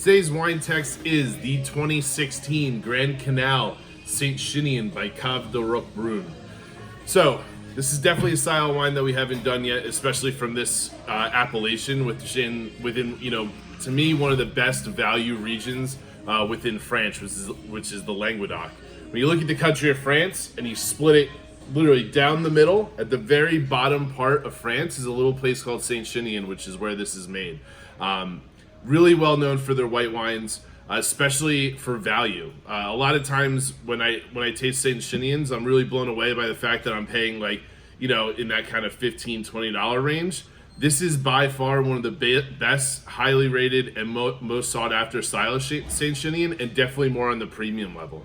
Today's wine text is the 2016 Grand Canal Saint Chinian by Cave de Roquebrun. So, this is definitely a style of wine that we haven't done yet, especially from this appellation within, to me, one of the best value regions within France, which is the Languedoc. When you look at the country of France and you split it literally down the middle, at the very bottom part of France is a little place called Saint Chinian, which is where this is made. Really well known for their white wines, especially for value. A lot of times when I taste Saint Chinians, I'm really blown away by the fact that I'm paying in that kind of $15-$20 range. This is by far one of the best, highly rated, and most sought after style of Saint Chinian, and definitely more on the premium level.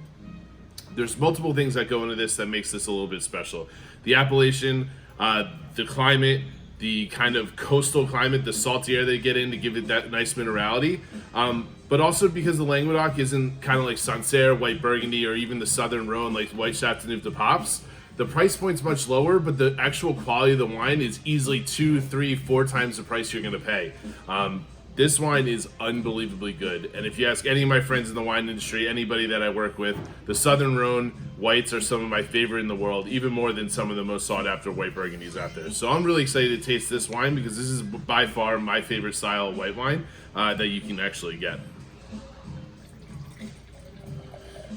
There's multiple things that go into this that makes this a little bit special. The appellation, the climate, the kind of coastal climate, the salty air they get in to give it that nice minerality, but also because the Languedoc isn't kind of like Sancerre, White Burgundy, or even the Southern Rhone like White Chateauneuf de Pape. The price point's much lower, but the actual quality of the wine is easily 2, 3, 4 times the price you're going to pay. This wine is unbelievably good, and if you ask any of my friends in the wine industry, anybody that I work with, the Southern Rhone whites are some of my favorite in the world, even more than some of the most sought after white burgundies out there. So I'm really excited to taste this wine because this is by far my favorite style of white wine that you can actually get.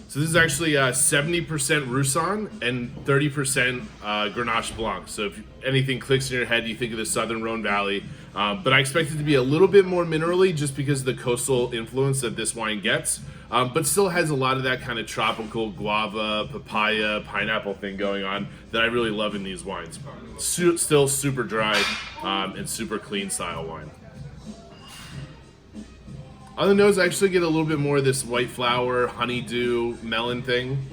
So this is actually 70% Roussane and 30% Grenache Blanc. So if anything clicks in your head, you think of the Southern Rhone Valley. But I expect it to be a little bit more minerally just because of the coastal influence that this wine gets. But still has a lot of that kind of tropical guava, papaya, pineapple thing going on that I really love in these wines. Still super dry and super clean style wine. On the nose, I actually get a little bit more of this white flower, honeydew, melon thing.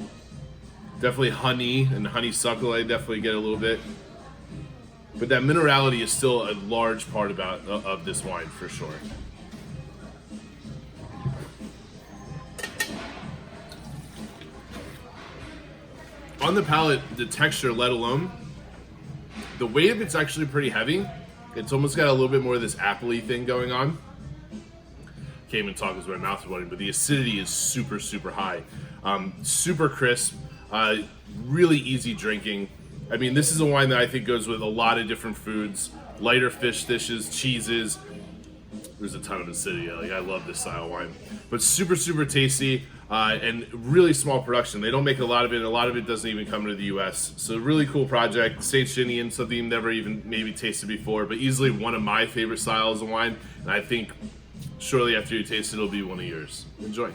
Definitely honey and honeysuckle, I definitely get a little bit. But that minerality is still a large part of this wine, for sure. On the palate, the texture, let alone, the weight of it's actually pretty heavy. It's almost got a little bit more of this appley thing going on. Can't even talk because my mouth is watering, but the acidity is super, super high. Super crisp, really easy drinking. I mean, this is a wine that I think goes with a lot of different foods, lighter fish dishes, cheeses. There's a ton of acidity. I love this style of wine. But super, super tasty and really small production. They don't make a lot of it, and a lot of it doesn't even come into the US. So really cool project. Saint Chinian, something you've never even maybe tasted before, but easily one of my favorite styles of wine. And I think shortly after you taste it, it'll be one of yours. Enjoy.